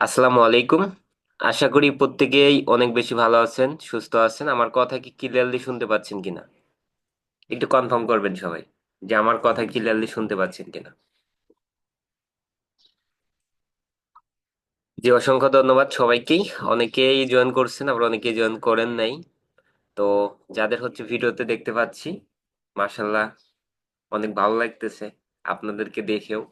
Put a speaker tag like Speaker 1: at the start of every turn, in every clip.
Speaker 1: আসসালামু আলাইকুম। আশা করি প্রত্যেকেই অনেক বেশি ভালো আছেন, সুস্থ আছেন। আমার কথা কি ক্লিয়ারলি শুনতে পাচ্ছেন কিনা একটু কনফার্ম করবেন সবাই, যে আমার কথা ক্লিয়ারলি শুনতে পাচ্ছেন কিনা। জি, অসংখ্য ধন্যবাদ সবাইকেই। অনেকেই জয়েন করছেন, আবার অনেকেই জয়েন করেন নাই। তো যাদের হচ্ছে ভিডিওতে দেখতে পাচ্ছি, মার্শাল্লাহ, অনেক ভালো লাগতেছে আপনাদেরকে দেখেও।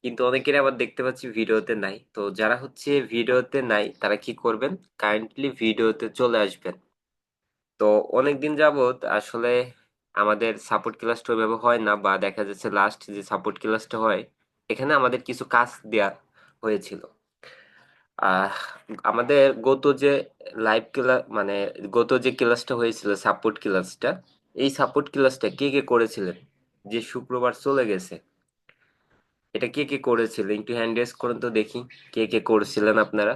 Speaker 1: কিন্তু অনেকের আবার দেখতে পাচ্ছি ভিডিওতে নাই। তো যারা হচ্ছে ভিডিওতে নাই তারা কি করবেন, কাইন্ডলি ভিডিওতে চলে আসবেন। তো অনেকদিন যাবত আসলে আমাদের সাপোর্ট ক্লাসটা ওইভাবে হয় না, বা দেখা যাচ্ছে লাস্ট যে সাপোর্ট ক্লাসটা হয় এখানে আমাদের কিছু কাজ দেয়া হয়েছিল। আহ আমাদের গত যে লাইভ ক্লাস, মানে গত যে ক্লাসটা হয়েছিল সাপোর্ট ক্লাসটা, এই সাপোর্ট ক্লাসটা কে কে করেছিলেন? যে শুক্রবার চলে গেছে, এটা কে কে করেছিলেন একটু হ্যান্ড রেজ করুন তো দেখি। কে কে করেছিলেন আপনারা?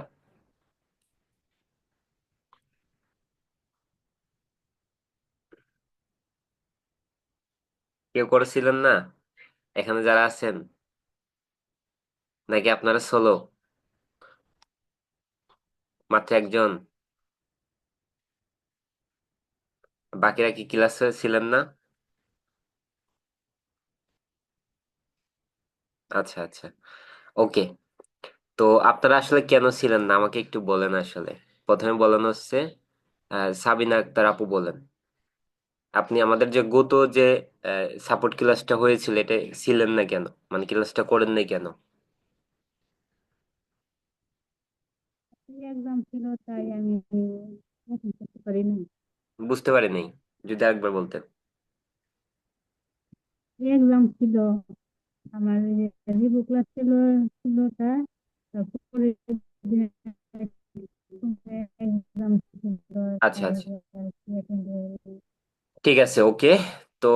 Speaker 1: কেউ করেছিলেন না এখানে যারা আছেন? নাকি আপনারা সোলো, মাত্র একজন? বাকিরা কি ক্লাসে ছিলেন না? আচ্ছা আচ্ছা, ওকে। তো আপনারা আসলে কেন ছিলেন না আমাকে একটু বলেন আসলে। প্রথমে বলেন হচ্ছে, সাবিনা আক্তার আপু বলেন, আপনি আমাদের যে গত যে সাপোর্ট ক্লাসটা হয়েছিল এটা ছিলেন না কেন, মানে ক্লাসটা করেন নাই কেন?
Speaker 2: এক্সাম ছিল তাই আমি অ্যাটেন্ড করতে পারিনি।
Speaker 1: বুঝতে পারি নাই, যদি আরেকবার বলতেন।
Speaker 2: এক্সাম ছিল আমার, রিভিউ ক্লাস ছিল তা তারপরে এক্সাম ছিল
Speaker 1: আচ্ছা
Speaker 2: তাই
Speaker 1: আচ্ছা,
Speaker 2: অ্যাটেন্ড।
Speaker 1: ঠিক আছে, ওকে। তো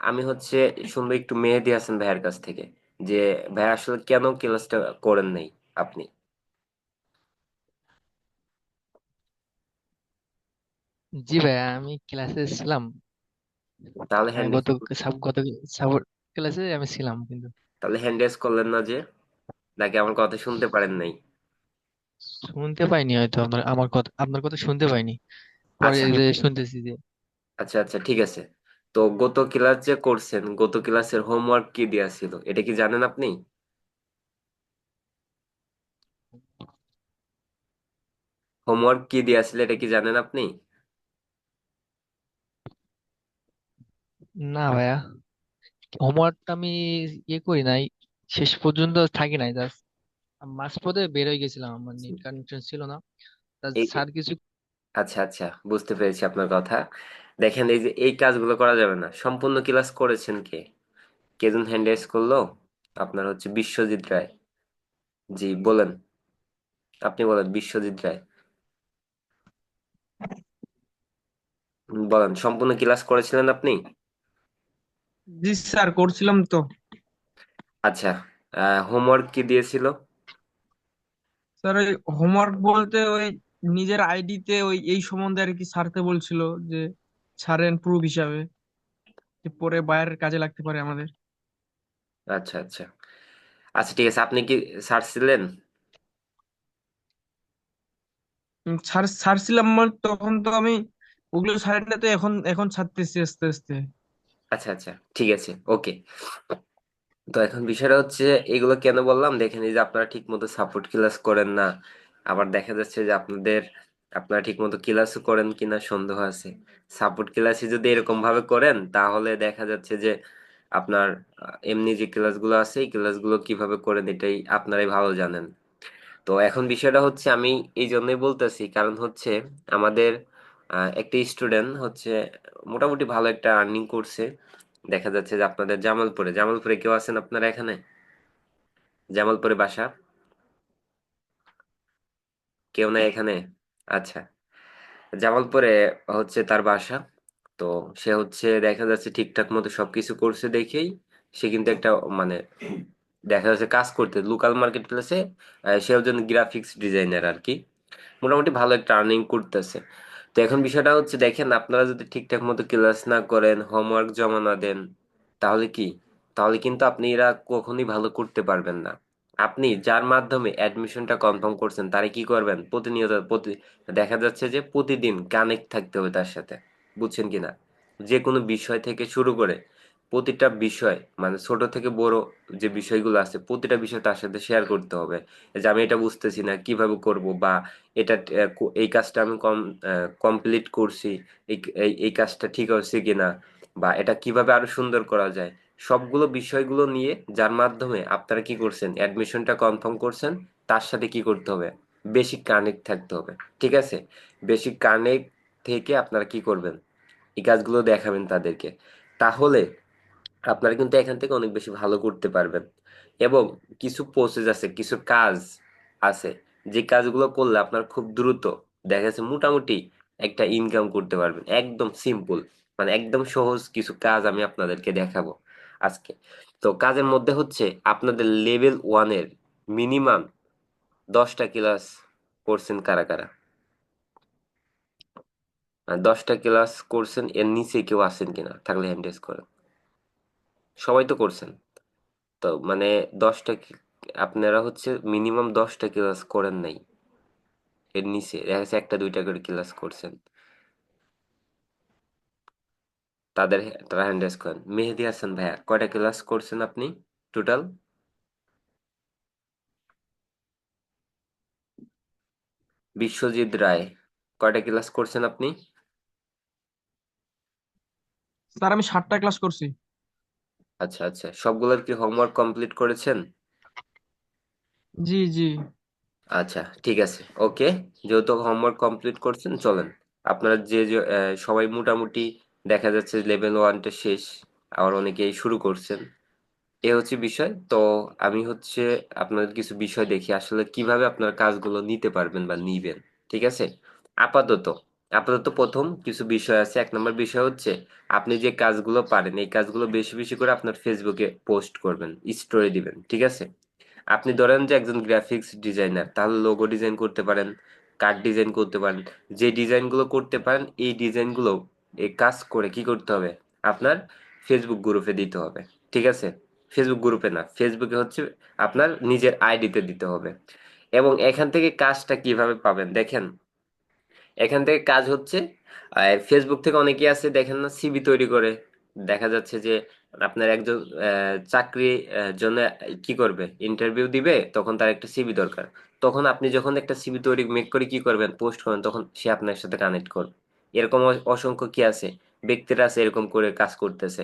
Speaker 1: আমি হচ্ছে শুনবো একটু মেহেদী হাসান ভাইয়ের কাছ থেকে, যে ভাই আসলে কেন ক্লাসটা করেন নাই আপনি।
Speaker 3: জি ভাইয়া, আমি ক্লাসে ছিলাম।
Speaker 1: তাহলে
Speaker 3: আমি
Speaker 1: হ্যান্ড রেজ,
Speaker 3: গত সাপোর্ট ক্লাসে আমি ছিলাম, কিন্তু
Speaker 1: তাহলে হ্যান্ড রেজ করলেন না যে? নাকি আমার কথা শুনতে পারেন নাই?
Speaker 3: শুনতে পাইনি হয়তো আপনার কথা শুনতে পাইনি। পরে
Speaker 1: আচ্ছা
Speaker 3: এই যে শুনতেছি যে
Speaker 1: আচ্ছা আচ্ছা, ঠিক আছে। তো গত ক্লাস যে করছেন, গত ক্লাসের হোমওয়ার্ক কি দেয়া ছিল এটা কি জানেন আপনি? হোমওয়ার্ক কি দেয়া ছিল এটা কি জানেন আপনি?
Speaker 3: না ভাইয়া, হোমওয়ার্কটা আমি করি নাই, শেষ পর্যন্ত থাকি নাই, জাস্ট মাঝ পথে বের হয়ে গেছিলাম, আমার নেট কানেকশন ছিল না। তা
Speaker 1: এই
Speaker 3: স্যার কিছু
Speaker 1: আচ্ছা আচ্ছা, বুঝতে পেরেছি আপনার কথা। দেখেন, এই যে এই কাজগুলো করা যাবে না। সম্পূর্ণ ক্লাস করেছেন কে? কেজন হ্যান্ড রাইজ করলো? আপনার হচ্ছে বিশ্বজিৎ রায়। জি বলেন, আপনি বলেন বিশ্বজিৎ রায়। বলেন, সম্পূর্ণ ক্লাস করেছিলেন আপনি?
Speaker 4: জি স্যার, করছিলাম তো।
Speaker 1: আচ্ছা, হোমওয়ার্ক কি দিয়েছিল?
Speaker 4: স্যার ওই হোমওয়ার্ক বলতে ওই নিজের আইডিতে ওই এই সম্বন্ধে আর কি ছাড়তে বলছিল, যে ছাড়েন প্রুফ হিসাবে, যে পরে বাইরের কাজে লাগতে পারে আমাদের।
Speaker 1: আচ্ছা আচ্ছা, আচ্ছা ঠিক আছে। আপনি কি ছাড়ছিলেন?
Speaker 4: ছাড়ছিলাম মানে তখন তো আমি ওগুলো ছাড়েন না, তো এখন এখন ছাড়তেছি আস্তে আস্তে।
Speaker 1: আচ্ছা আচ্ছা, ঠিক আছে, ওকে। তো এখন বিষয়টা হচ্ছে, এগুলো কেন বললাম, দেখেন এই যে আপনারা ঠিক মতো সাপোর্ট ক্লাস করেন না, আবার দেখা যাচ্ছে যে আপনারা ঠিক মতো ক্লাসও করেন কিনা সন্দেহ আছে। সাপোর্ট ক্লাসে যদি এরকম ভাবে করেন তাহলে দেখা যাচ্ছে যে আপনার এমনি যে ক্লাসগুলো আছে এই ক্লাসগুলো কিভাবে করেন এটাই আপনারাই ভালো জানেন। তো এখন বিষয়টা হচ্ছে, আমি এই জন্যই বলতেছি, কারণ হচ্ছে আমাদের একটা স্টুডেন্ট হচ্ছে মোটামুটি ভালো একটা আর্নিং করছে। দেখা যাচ্ছে যে আপনাদের জামালপুরে, জামালপুরে কেউ আছেন আপনারা এখানে? জামালপুরে বাসা? কেউ নাই এখানে? আচ্ছা, জামালপুরে হচ্ছে তার বাসা। তো সে হচ্ছে দেখা যাচ্ছে ঠিকঠাক মতো সবকিছু করছে দেখেই সে কিন্তু একটা, মানে দেখা যাচ্ছে কাজ করতে লোকাল মার্কেট প্লেসে, সে একজন গ্রাফিক্স ডিজাইনার আর কি। মোটামুটি ভালো একটা আর্নিং করতেছে। তো এখন বিষয়টা হচ্ছে, দেখেন আপনারা যদি ঠিকঠাক মতো ক্লাস না করেন, হোমওয়ার্ক জমা না দেন, তাহলে কি, তাহলে কিন্তু আপনি এরা কখনোই ভালো করতে পারবেন না। আপনি যার মাধ্যমে অ্যাডমিশনটা কনফার্ম করছেন তারে কি করবেন, প্রতিনিয়ত দেখা যাচ্ছে যে প্রতিদিন কানেক্ট থাকতে হবে তার সাথে, বুঝছেন কিনা? যে কোনো বিষয় থেকে শুরু করে প্রতিটা বিষয়, মানে ছোট থেকে বড় যে বিষয়গুলো আছে প্রতিটা বিষয় তার সাথে শেয়ার করতে হবে। যে আমি এটা বুঝতেছি না কিভাবে করব, বা এটা এই কাজটা আমি কমপ্লিট করছি, এই কাজটা ঠিক হচ্ছে কিনা, বা এটা কিভাবে আরো সুন্দর করা যায়, সবগুলো বিষয়গুলো নিয়ে, যার মাধ্যমে আপনারা কি করছেন অ্যাডমিশনটা কনফার্ম করছেন, তার সাথে কি করতে হবে, বেশি কানেক্ট থাকতে হবে। ঠিক আছে? বেশি কানেক্ট থেকে আপনারা কি করবেন, এই কাজগুলো দেখাবেন তাদেরকে। তাহলে আপনারা কিন্তু এখান থেকে অনেক বেশি ভালো করতে পারবেন। এবং কিছু প্রসেস আছে, কিছু কাজ আছে, যে কাজগুলো করলে আপনার খুব দ্রুত দেখা যাচ্ছে মোটামুটি একটা ইনকাম করতে পারবেন, একদম সিম্পল, মানে একদম সহজ কিছু কাজ আমি আপনাদেরকে দেখাবো আজকে। তো কাজের মধ্যে হচ্ছে আপনাদের লেভেল 1 এর মিনিমাম 10টা ক্লাস করছেন কারা কারা? 10টা ক্লাস করছেন, এর নিচে কেউ আছেন কিনা? থাকলে হ্যান্ড রেজ করেন। সবাই তো করছেন। তো মানে 10টা আপনারা হচ্ছে মিনিমাম 10টা ক্লাস করেন নাই, এর নিচে দেখা যাচ্ছে একটা দুইটা করে ক্লাস করছেন, তারা হ্যান্ড রেজ করেন। মেহেদী হাসান ভাইয়া, কয়টা ক্লাস করছেন আপনি টোটাল? বিশ্বজিৎ রায়, কয়টা ক্লাস করছেন আপনি?
Speaker 4: স্যার আমি 7টা ক্লাস করছি।
Speaker 1: আচ্ছা আচ্ছা, সবগুলোর কি হোমওয়ার্ক কমপ্লিট করেছেন?
Speaker 4: জি জি।
Speaker 1: আচ্ছা ঠিক আছে, ওকে। যেহেতু হোমওয়ার্ক কমপ্লিট করছেন, চলেন আপনারা যে সবাই মোটামুটি দেখা যাচ্ছে লেভেল 1টা শেষ, আবার অনেকেই শুরু করছেন, এ হচ্ছে বিষয়। তো আমি হচ্ছে আপনাদের কিছু বিষয় দেখি আসলে কিভাবে আপনার কাজগুলো নিতে পারবেন বা নিবেন। ঠিক আছে? আপাতত আপাতত প্রথম কিছু বিষয় আছে। 1 নম্বর বিষয় হচ্ছে আপনি যে কাজগুলো পারেন এই কাজগুলো বেশি বেশি করে আপনার ফেসবুকে পোস্ট করবেন, স্টোরি দিবেন। ঠিক আছে? আপনি ধরেন যে একজন গ্রাফিক্স ডিজাইনার, তাহলে লোগো ডিজাইন করতে পারেন, কার্ড ডিজাইন করতে পারেন। যে ডিজাইনগুলো করতে পারেন এই ডিজাইনগুলো এই কাজ করে কি করতে হবে, আপনার ফেসবুক গ্রুপে দিতে হবে। ঠিক আছে? ফেসবুক গ্রুপে না, ফেসবুকে হচ্ছে আপনার নিজের আইডিতে দিতে হবে। এবং এখান থেকে কাজটা কিভাবে পাবেন দেখেন, এখান থেকে কাজ হচ্ছে ফেসবুক থেকে অনেকেই আছে দেখেন না, সিভি তৈরি করে। দেখা যাচ্ছে যে আপনার একজন চাকরি জন্য কি করবে, ইন্টারভিউ দিবে, তখন তার একটা সিভি দরকার। তখন আপনি যখন একটা সিভি তৈরি মেক করে কি করবেন, পোস্ট করবেন, তখন সে আপনার সাথে কানেক্ট করবে। এরকম অসংখ্য কি আছে, ব্যক্তিরা আছে এরকম করে কাজ করতেছে,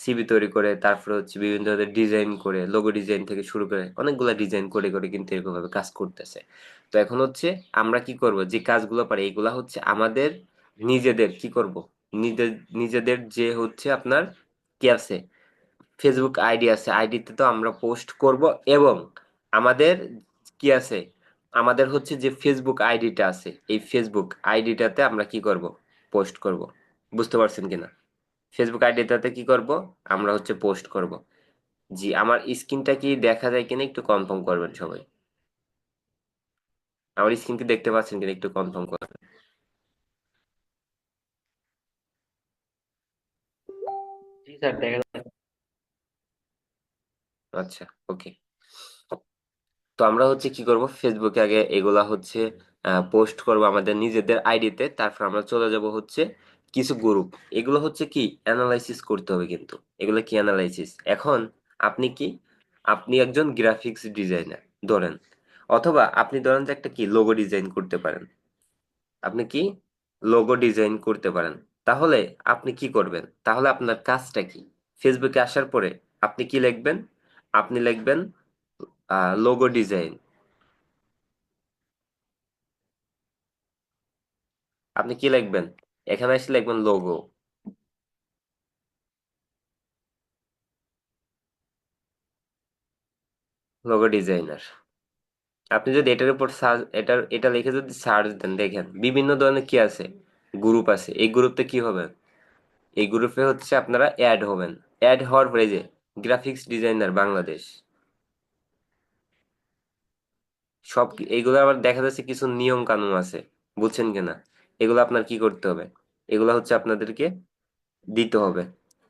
Speaker 1: সিভি তৈরি করে, তারপরে হচ্ছে বিভিন্ন ধরনের ডিজাইন করে, লোগো ডিজাইন থেকে শুরু করে অনেকগুলা ডিজাইন করে করে কিন্তু এরকম ভাবে কাজ করতেছে। তো এখন হচ্ছে আমরা কি করব, যে কাজগুলো পারি এগুলা হচ্ছে আমাদের নিজেদের কি করব, নিজেদের নিজেদের যে হচ্ছে আপনার কি আছে, ফেসবুক আইডি আছে, আইডিতে তো আমরা পোস্ট করব। এবং আমাদের কি আছে, আমাদের হচ্ছে যে ফেসবুক আইডিটা আছে এই ফেসবুক আইডিটাতে আমরা কি করব, পোস্ট করব। বুঝতে পারছেন কিনা? ফেসবুক আইডিটাতে কি করব, আমরা হচ্ছে পোস্ট করব। জি, আমার স্ক্রিনটা কি দেখা যায় কিনা একটু কনফার্ম করবেন সবাই। আমার স্ক্রিন কি দেখতে পাচ্ছেন কিনা একটু কনফার্ম করবেন। জি স্যার, দেখা যাচ্ছে। আচ্ছা, ওকে। তো আমরা হচ্ছে কি করব, ফেসবুকে আগে এগুলা হচ্ছে পোস্ট করব আমাদের নিজেদের আইডিতে, তারপর আমরা চলে যাব হচ্ছে কিছু গ্রুপ। এগুলো হচ্ছে কি অ্যানালাইসিস করতে হবে, কিন্তু এগুলো কি অ্যানালাইসিস, এখন আপনি কি, আপনি একজন গ্রাফিক্স ডিজাইনার ধরেন, অথবা আপনি ধরেন যে একটা কি লোগো ডিজাইন করতে পারেন, আপনি কি লোগো ডিজাইন করতে পারেন, তাহলে আপনি কি করবেন, তাহলে আপনার কাজটা কি, ফেসবুকে আসার পরে আপনি কি লিখবেন, আপনি লিখবেন লোগো ডিজাইন, আপনি কি লিখবেন, এখানে এসে লিখবেন লোগো, লোগো ডিজাইনার। আপনি যদি এটার উপর সার্চ, এটা লিখে যদি সার্চ দেন, দেখেন বিভিন্ন ধরনের কি আছে, গ্রুপ আছে। এই গ্রুপতে কি হবে, এই গ্রুপে হচ্ছে আপনারা অ্যাড হবেন। অ্যাড হওয়ার পরে যে গ্রাফিক্স ডিজাইনার বাংলাদেশ, এইগুলো আবার দেখা যাচ্ছে কিছু নিয়ম কানুন আছে, বুঝছেন কিনা? এগুলো আপনার কি করতে হবে, এগুলো হচ্ছে আপনাদেরকে দিতে হবে,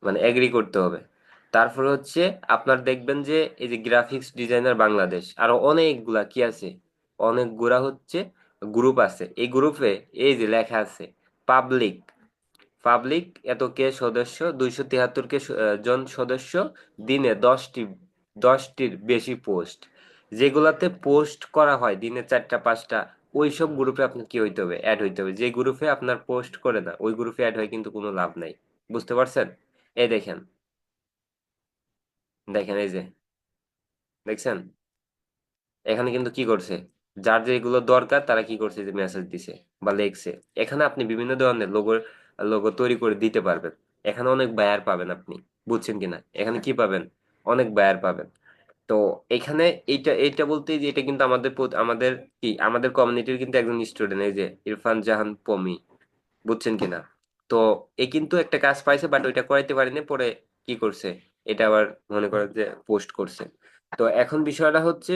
Speaker 1: মানে এগ্রি করতে হবে। তারপরে হচ্ছে আপনার দেখবেন যে এই যে গ্রাফিক্স ডিজাইনার বাংলাদেশ আরো অনেকগুলা কি আছে, অনেকগুলা হচ্ছে গ্রুপ আছে। এই গ্রুপে এই যে লেখা আছে পাবলিক, পাবলিক এত কে সদস্য, 273 কে জন সদস্য, দিনে 10টির বেশি পোস্ট, যেগুলাতে পোস্ট করা হয় দিনে 4টা 5টা, ওইসব গ্রুপে আপনার কি হইতে হবে, অ্যাড হইতে হবে। যে গ্রুপে আপনার পোস্ট করে না ওই গ্রুপে অ্যাড হয় কিন্তু কোনো লাভ নাই। বুঝতে পারছেন? এই দেখেন, দেখেন এই যে, দেখছেন এখানে কিন্তু কি করছে, যার যেগুলো দরকার তারা কি করছে যে মেসেজ দিছে বা লেখছে। এখানে আপনি বিভিন্ন ধরনের লোগো লোগো তৈরি করে দিতে পারবেন। এখানে অনেক বায়ার পাবেন আপনি, বুঝছেন কিনা? এখানে কি পাবেন, অনেক বায়ার পাবেন। তো এখানে এইটা বলতে যে এটা কিন্তু আমাদের আমাদের কি আমাদের কমিউনিটির কিন্তু একজন স্টুডেন্ট, এই যে ইরফান জাহান পমি, বুঝছেন কিনা? তো এ কিন্তু একটা কাজ পাইছে বাট ওইটা করাইতে পারেনি, পরে কি করছে, এটা আবার মনে করেন যে পোস্ট করছে। তো এখন বিষয়টা হচ্ছে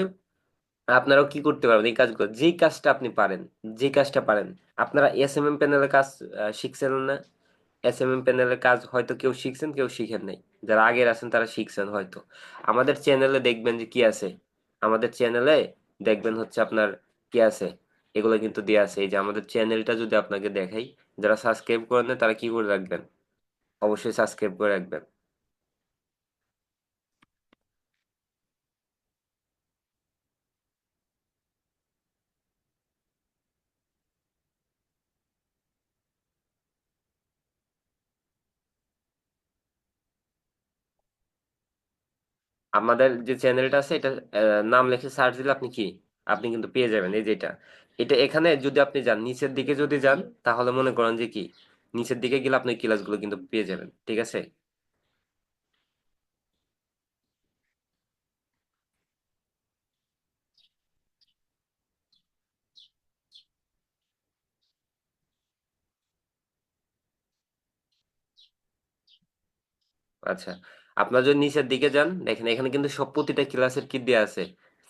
Speaker 1: আপনারাও কি করতে পারবেন এই কাজগুলো, যেই কাজটা আপনি পারেন, যে কাজটা পারেন। আপনারা এসএমএম প্যানেলের কাজ শিখছেন না? এসএমএম প্যানেলের কাজ হয়তো কেউ শিখছেন কেউ শিখেন নাই, যারা আগের আছেন তারা শিখছেন হয়তো। আমাদের চ্যানেলে দেখবেন যে কি আছে, আমাদের চ্যানেলে দেখবেন হচ্ছে আপনার কি আছে, এগুলো কিন্তু দেয়া আছে। এই যে আমাদের চ্যানেলটা যদি আপনাকে দেখাই, যারা সাবস্ক্রাইব করেন না তারা কি করে রাখবেন, অবশ্যই সাবস্ক্রাইব করে রাখবেন। আমাদের যে চ্যানেলটা আছে এটা নাম লিখে সার্চ দিলে আপনি কি, আপনি কিন্তু পেয়ে যাবেন। এই যেটা, এটা এখানে যদি আপনি যান নিচের দিকে যদি যান, তাহলে মনে করেন যে কি, নিচের দিকে গেলে আপনি ক্লাসগুলো কিন্তু পেয়ে যাবেন। ঠিক আছে? আচ্ছা, আপনার যদি নিচের দিকে যান দেখেন এখানে কিন্তু সব প্রতিটা ক্লাসের কি দেয়া আছে,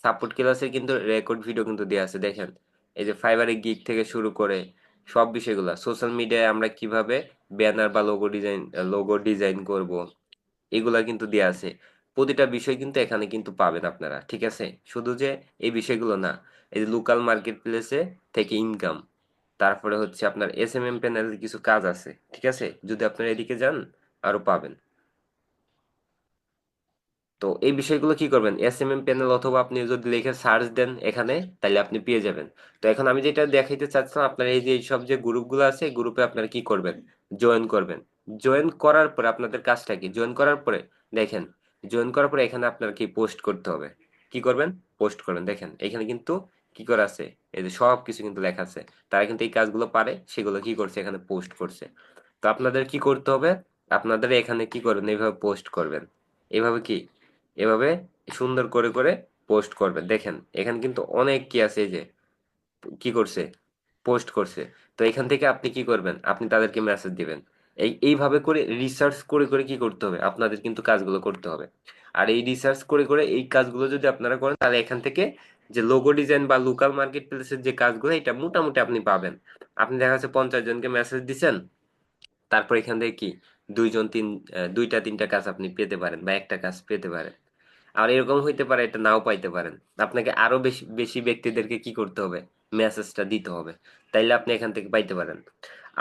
Speaker 1: সাপোর্ট ক্লাসের কিন্তু রেকর্ড ভিডিও কিন্তু দেয়া আছে। দেখেন এই যে ফাইবারে গিগ থেকে শুরু করে সব বিষয়গুলো, সোশ্যাল মিডিয়ায় আমরা কিভাবে ব্যানার বা লোগো ডিজাইন করব, এগুলা কিন্তু দেয়া আছে। প্রতিটা বিষয় কিন্তু এখানে কিন্তু পাবেন আপনারা। ঠিক আছে? শুধু যে এই বিষয়গুলো না, এই যে লোকাল মার্কেট প্লেসে থেকে ইনকাম, তারপরে হচ্ছে আপনার এসএমএম প্যানেলের কিছু কাজ আছে। ঠিক আছে? যদি আপনারা এদিকে যান আরো পাবেন। তো এই বিষয়গুলো কি করবেন, এসএমএম প্যানেল অথবা আপনি যদি লিখে সার্চ দেন এখানে, তাহলে আপনি পেয়ে যাবেন। তো এখন আমি যেটা দেখাইতে চাচ্ছিলাম, আপনার এই যে এইসব যে গ্রুপগুলো আছে এই গ্রুপে আপনারা কি করবেন, জয়েন করবেন। জয়েন করার পরে আপনাদের কাজটা কি, জয়েন করার পরে দেখেন, জয়েন করার পরে এখানে আপনার কি পোস্ট করতে হবে। কি করবেন, পোস্ট করবেন। দেখেন এখানে কিন্তু কি করে আছে, এই যে সব কিছু কিন্তু লেখা আছে। তারা কিন্তু এই কাজগুলো পারে, সেগুলো কি করছে এখানে পোস্ট করছে। তো আপনাদের কি করতে হবে, আপনাদের এখানে কি করবেন, এইভাবে পোস্ট করবেন। এভাবে কি, এভাবে সুন্দর করে করে পোস্ট করবেন। দেখেন এখানে কিন্তু অনেক কি আছে, এই যে কি করছে, পোস্ট করছে। তো এখান থেকে আপনি কি করবেন, আপনি তাদেরকে মেসেজ দিবেন। এইভাবে করে রিসার্চ করে করে কি করতে হবে, আপনাদের কিন্তু কাজগুলো করতে হবে। আর এই রিসার্চ করে করে এই কাজগুলো যদি আপনারা করেন, তাহলে এখান থেকে যে লোগো ডিজাইন বা লোকাল মার্কেট প্লেসের যে কাজগুলো এটা মোটামুটি আপনি পাবেন। আপনি দেখা যাচ্ছে 50 জনকে মেসেজ দিচ্ছেন, তারপর এখান থেকে কি দুইটা তিনটা কাজ আপনি পেতে পারেন বা একটা কাজ পেতে পারেন। আর এরকম হইতে পারে এটা নাও পাইতে পারেন। আপনাকে আরো বেশি বেশি ব্যক্তিদেরকে কি করতে হবে, মেসেজটা দিতে হবে, তাইলে আপনি এখান থেকে পাইতে পারেন।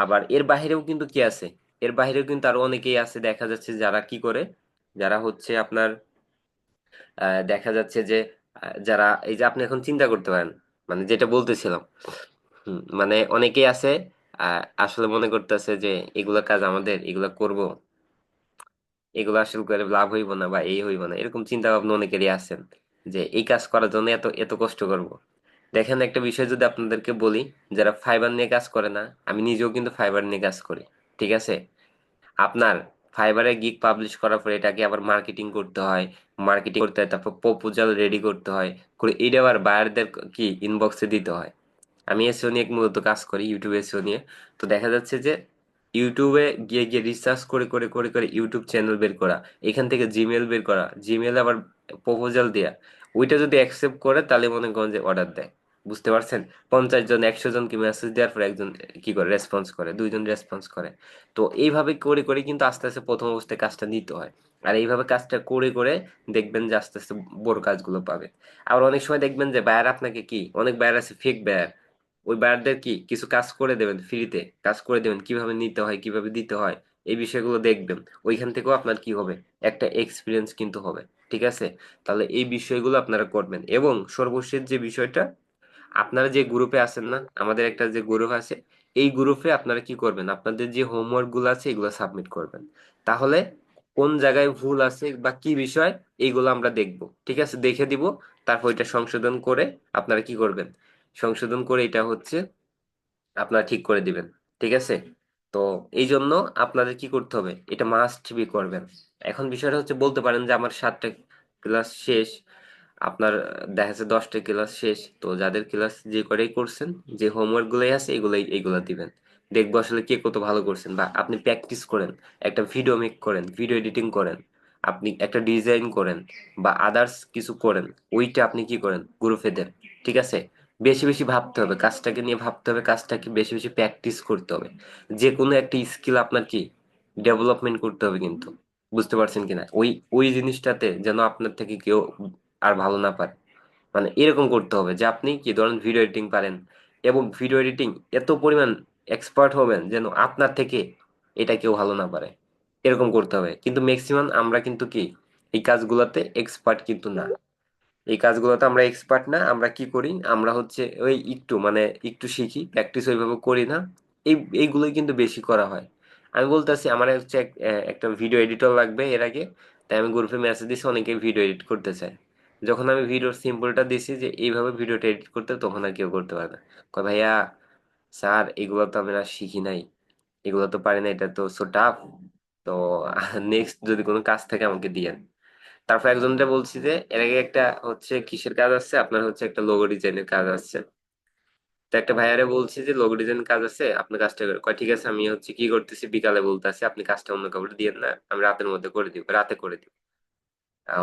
Speaker 1: আবার এর বাহিরেও কিন্তু কি আছে, এর বাহিরেও কিন্তু আরো অনেকেই আছে দেখা যাচ্ছে যারা কি করে, যারা হচ্ছে আপনার দেখা যাচ্ছে যে যারা এই যে আপনি এখন চিন্তা করতে পারেন, মানে যেটা বলতেছিলাম, মানে অনেকেই আছে আসলে মনে করতেছে যে এগুলা কাজ আমাদের, এগুলা করব, এগুলো আসলে করে লাভ হইব না বা এই হইব না, এরকম চিন্তা ভাবনা অনেকেরই আছেন যে এই কাজ করার জন্য এত এত কষ্ট করব। দেখেন একটা বিষয় যদি আপনাদেরকে বলি, যারা ফাইবার নিয়ে কাজ করে না, আমি নিজেও কিন্তু ফাইবার নিয়ে কাজ করি। ঠিক আছে? আপনার ফাইবারে গিগ পাবলিশ করার পরে এটাকে আবার মার্কেটিং করতে হয়, মার্কেটিং করতে হয়, তারপর প্রপোজাল রেডি করতে হয়, করে এটা আবার বায়ারদের কি ইনবক্সে দিতে হয়। আমি এসইও নিয়ে মূলত কাজ করি, ইউটিউবে এসইও নিয়ে। তো দেখা যাচ্ছে যে ইউটিউবে গিয়ে গিয়ে রিসার্চ করে করে করে করে ইউটিউব চ্যানেল বের করা, এখান থেকে জিমেল বের করা, জিমেল আবার প্রপোজাল দেয়া, ওইটা যদি অ্যাকসেপ্ট করে তাহলে মনে করেন যে অর্ডার দেয়। বুঝতে পারছেন? 50 জন 100 জনকে মেসেজ দেওয়ার পর একজন কি করে রেসপন্স করে, দুইজন রেসপন্স করে। তো এইভাবে করে করে কিন্তু আস্তে আস্তে প্রথম অবস্থায় কাজটা নিতে হয়। আর এইভাবে কাজটা করে করে দেখবেন যে আস্তে আস্তে বড় কাজগুলো পাবে। আবার অনেক সময় দেখবেন যে বায়ার আপনাকে কি, অনেক বায়ার আছে ফেক বায়ার, ওই বায়ারদের কি কিছু কাজ করে দেবেন, ফ্রিতে কাজ করে দেবেন, কিভাবে নিতে হয় কিভাবে দিতে হয় এই বিষয়গুলো দেখবেন। ওইখান থেকেও আপনার কি হবে, একটা এক্সপিরিয়েন্স কিন্তু হবে। ঠিক আছে? তাহলে এই বিষয়গুলো আপনারা করবেন। এবং সর্বশেষ যে বিষয়টা, আপনারা যে গ্রুপে আছেন না, আমাদের একটা যে গ্রুপ আছে, এই গ্রুপে আপনারা কি করবেন, আপনাদের যে হোমওয়ার্ক গুলো আছে এগুলো সাবমিট করবেন। তাহলে কোন জায়গায় ভুল আছে বা কি বিষয়, এইগুলো আমরা দেখব। ঠিক আছে? দেখে দিব। তারপর এটা সংশোধন করে আপনারা কি করবেন, সংশোধন করে এটা হচ্ছে আপনারা ঠিক করে দিবেন। ঠিক আছে? তো এই জন্য আপনাদের কি করতে হবে, এটা মাস্ট বি করবেন। এখন বিষয়টা হচ্ছে, বলতে পারেন যে আমার 7টা ক্লাস শেষ, আপনার দেখা যাচ্ছে 10টা ক্লাস শেষ। তো যাদের ক্লাস যে করেই করছেন, যে হোমওয়ার্ক গুলোই আছে এগুলাই এইগুলা দিবেন। দেখবো আসলে কে কত ভালো করছেন। বা আপনি প্র্যাকটিস করেন, একটা ভিডিও মেক করেন, ভিডিও এডিটিং করেন, আপনি একটা ডিজাইন করেন বা আদার্স কিছু করেন, ওইটা আপনি কি করেন, গ্রুপে দেন। ঠিক আছে? বেশি বেশি ভাবতে হবে, কাজটাকে নিয়ে ভাবতে হবে, কাজটাকে বেশি বেশি প্র্যাকটিস করতে হবে। যে কোনো একটা স্কিল আপনার কি ডেভেলপমেন্ট করতে হবে কিন্তু। বুঝতে পারছেন কিনা? ওই ওই জিনিসটাতে যেন আপনার থেকে কেউ আর ভালো না পারে। মানে এরকম করতে হবে যে আপনি কি ধরেন ভিডিও এডিটিং পারেন, এবং ভিডিও এডিটিং এত পরিমাণ এক্সপার্ট হবেন যেন আপনার থেকে এটা কেউ ভালো না পারে। এরকম করতে হবে। কিন্তু ম্যাক্সিমাম আমরা কিন্তু কি এই কাজগুলোতে এক্সপার্ট কিন্তু না। এই কাজগুলোতে আমরা এক্সপার্ট না। আমরা কি করি, আমরা হচ্ছে ওই একটু মানে একটু শিখি, প্র্যাকটিস ওইভাবে করি না। এইগুলোই কিন্তু বেশি করা হয়। আমি বলতেছি আমার হচ্ছে একটা ভিডিও এডিটর লাগবে এর আগে। তাই আমি গ্রুপে মেসেজ দিছি, অনেকে ভিডিও এডিট করতে চায়। যখন আমি ভিডিওর সিম্পলটা দিছি যে এইভাবে ভিডিওটা এডিট করতে, তখন আর কেউ করতে পারে না। কয় ভাইয়া, স্যার এগুলো তো আমি আর শিখি নাই, এগুলো তো পারি না, এটা তো সো টাফ। তো নেক্সট যদি কোনো কাজ থাকে আমাকে দিয়েন। তারপর একজনটা বলছি যে এর আগে একটা হচ্ছে কিসের কাজ আছে, আপনার হচ্ছে একটা লোগো ডিজাইনের কাজ আছে। তো একটা ভাইয়ারে বলছি যে লোগো ডিজাইন কাজ আছে, আপনি কাজটা করে, কয় ঠিক আছে, আমি হচ্ছে কি করতেছি, বিকালে বলতেছি, আপনি কাজটা অন্য কাউকে দিয়েন না, আমি রাতের মধ্যে করে দিব, রাতে করে দিব।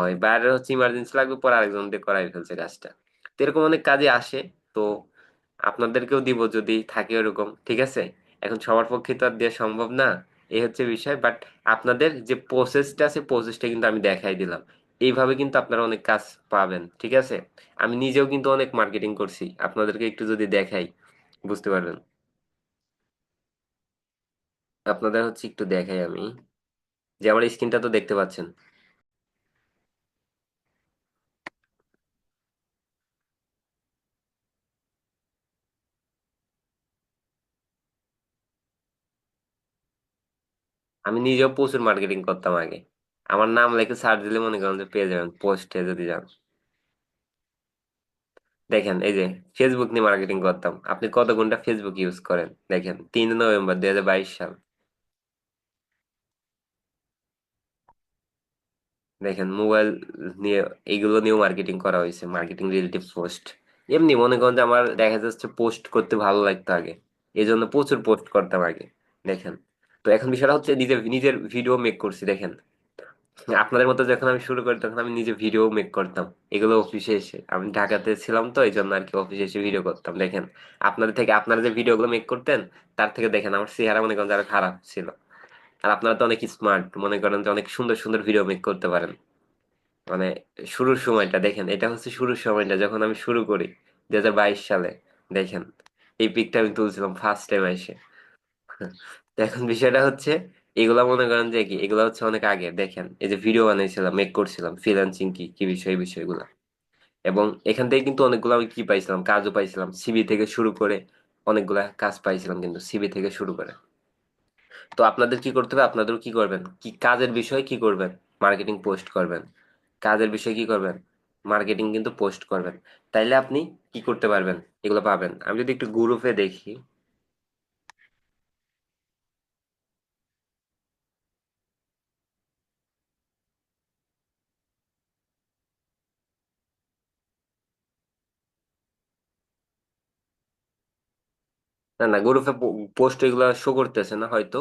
Speaker 1: ওই বাইরে হচ্ছে ইমার্জেন্সি লাগবে, পরে আরেকজন দিয়ে করাই ফেলছে কাজটা। তো এরকম অনেক কাজে আসে। তো আপনাদেরকেও দিব যদি থাকে ওরকম। ঠিক আছে? এখন সবার পক্ষে তো আর দেওয়া সম্ভব না, এই হচ্ছে বিষয়। বাট আপনাদের যে প্রসেসটা আছে, প্রসেসটা কিন্তু আমি দেখাই দিলাম। এইভাবে কিন্তু আপনারা অনেক কাজ পাবেন। ঠিক আছে? আমি নিজেও কিন্তু অনেক মার্কেটিং করছি, আপনাদেরকে একটু যদি দেখাই বুঝতে পারবেন। আপনাদের হচ্ছে একটু দেখাই আমি, যে আমার স্ক্রিনটা তো দেখতে পাচ্ছেন। আমি নিজেও প্রচুর মার্কেটিং করতাম আগে। আমার নাম লিখে সার্চ দিলে মনে করেন যে পেয়ে যাবেন, পোস্টে যদি যান। দেখেন এই যে ফেসবুক নিয়ে মার্কেটিং করতাম। আপনি কত ঘন্টা ফেসবুক ইউজ করেন দেখেন, 3 নভেম্বর 2022 সাল। দেখেন মোবাইল নিয়ে, এইগুলো নিয়েও মার্কেটিং করা হয়েছে, মার্কেটিং রিলেটিভ পোস্ট। এমনি মনে করেন যে আমার দেখা যাচ্ছে পোস্ট করতে ভালো লাগতো আগে, এই জন্য প্রচুর পোস্ট করতাম আগে। দেখেন। তো এখন বিষয়টা হচ্ছে নিজের নিজের ভিডিও মেক করছি দেখেন। আপনাদের মতো যখন আমি শুরু করি তখন আমি নিজে ভিডিও মেক করতাম, এগুলো অফিসে এসে। আমি ঢাকাতে ছিলাম তো এই জন্য আর কি অফিসে এসে ভিডিও করতাম। দেখেন আপনাদের থেকে, আপনারা যে ভিডিও গুলো মেক করতেন তার থেকে দেখেন আমার চেহারা মনে করেন যে আরো খারাপ ছিল। আর আপনারা তো অনেক স্মার্ট, মনে করেন যে অনেক সুন্দর সুন্দর ভিডিও মেক করতে পারেন। মানে শুরুর সময়টা দেখেন, এটা হচ্ছে শুরুর সময়টা যখন আমি শুরু করি 2022 সালে। দেখেন এই পিকটা আমি তুলছিলাম ফার্স্ট টাইম এসে। তো এখন বিষয়টা হচ্ছে, এগুলা মনে করেন যে কি, এগুলা হচ্ছে অনেক আগে। দেখেন এই যে ভিডিও বানাইছিলাম, মেক করছিলাম, ফ্রিল্যান্সিং কি কি বিষয়, এই বিষয়গুলা। এবং এখান থেকে কিন্তু অনেকগুলো আমি কি পাইছিলাম, কাজও পাইছিলাম, সিভি থেকে শুরু করে অনেকগুলা কাজ পাইছিলাম কিন্তু সিভি থেকে শুরু করে। তো আপনাদের কি করতে হবে, আপনাদেরও কি করবেন, কি কাজের বিষয়ে কি করবেন, মার্কেটিং পোস্ট করবেন। কাজের বিষয়ে কি করবেন, মার্কেটিং কিন্তু পোস্ট করবেন। তাইলে আপনি কি করতে পারবেন, এগুলো পাবেন। আমি যদি একটু গ্রুপে দেখি, না না গ্রুপে পোস্ট এগুলো শো করতেছে না হয়তো,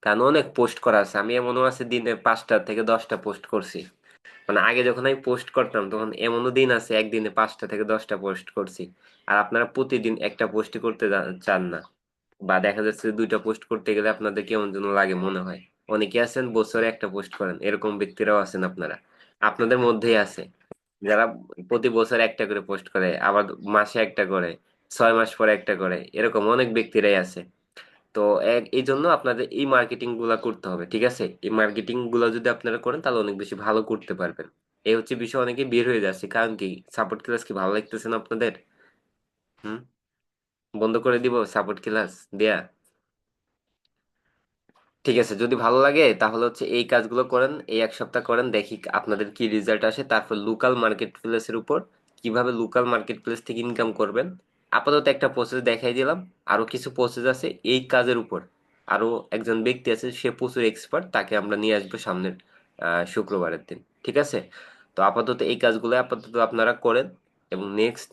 Speaker 1: কারণ অনেক পোস্ট করা আছে। আমি এমনও আছে দিনে 5টা থেকে 10টা পোস্ট করছি। মানে আগে যখন আমি পোস্ট করতাম তখন এমনও দিন আছে একদিনে 5টা থেকে 10টা পোস্ট করছি। আর আপনারা প্রতিদিন একটা পোস্ট করতে চান না, বা দেখা যাচ্ছে যে 2টা পোস্ট করতে গেলে আপনাদের কেমন যেন লাগে মনে হয়। অনেকে আছেন বছরে একটা পোস্ট করেন, এরকম ব্যক্তিরাও আছেন আপনারা, আপনাদের মধ্যেই আছে যারা প্রতি বছর একটা করে পোস্ট করে, আবার মাসে একটা করে, 6 মাস পরে একটা করে, এরকম অনেক ব্যক্তিরাই আছে। তো এই জন্য আপনাদের এই মার্কেটিং গুলা করতে হবে, ঠিক আছে? এই মার্কেটিং গুলা যদি আপনারা করেন তাহলে অনেক বেশি ভালো করতে পারবেন। এই হচ্ছে বিষয়, অনেকে বের হয়ে যাচ্ছে কারণ কি, সাপোর্ট ক্লাস কি ভালো লাগতেছে না আপনাদের? হুম, বন্ধ করে দিব সাপোর্ট ক্লাস দেয়া? ঠিক আছে, যদি ভালো লাগে তাহলে হচ্ছে এই কাজগুলো করেন, এই 1 সপ্তাহ করেন, দেখি আপনাদের কি রেজাল্ট আসে। তারপর লোকাল মার্কেট প্লেসের উপর কিভাবে লোকাল মার্কেট প্লেস থেকে ইনকাম করবেন, আপাতত একটা প্রসেস দেখাই দিলাম। আরো কিছু প্রসেস আছে এই কাজের উপর, আরো একজন ব্যক্তি আছে, সে প্রচুর এক্সপার্ট, তাকে আমরা নিয়ে আসবো সামনের শুক্রবারের দিন, ঠিক আছে? তো আপাতত এই কাজগুলো আপাতত আপনারা করেন, এবং নেক্সট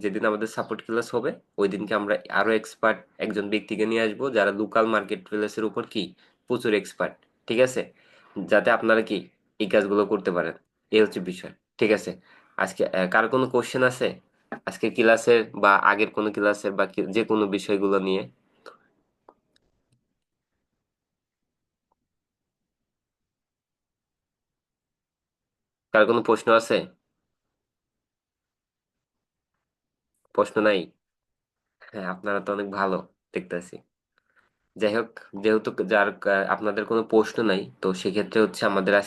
Speaker 1: যেদিন আমাদের সাপোর্ট ক্লাস হবে ওই দিনকে আমরা আরো এক্সপার্ট একজন ব্যক্তিকে নিয়ে আসবো, যারা লোকাল মার্কেট প্লেসের উপর কি প্রচুর এক্সপার্ট, ঠিক আছে? যাতে আপনারা কি এই কাজগুলো করতে পারেন। এই হচ্ছে বিষয়, ঠিক আছে? আজকে কার কোনো কোশ্চেন আছে আজকের ক্লাসের বা আগের কোনো ক্লাসের বা যে কোনো বিষয়গুলো নিয়ে? কার কোনো প্রশ্ন আছে? প্রশ্ন নাই? হ্যাঁ, আপনারা তো অনেক ভালো দেখতেছি। যাই হোক, যেহেতু আপনাদের কোনো প্রশ্ন নাই, তো সেক্ষেত্রে হচ্ছে আমাদের আজকে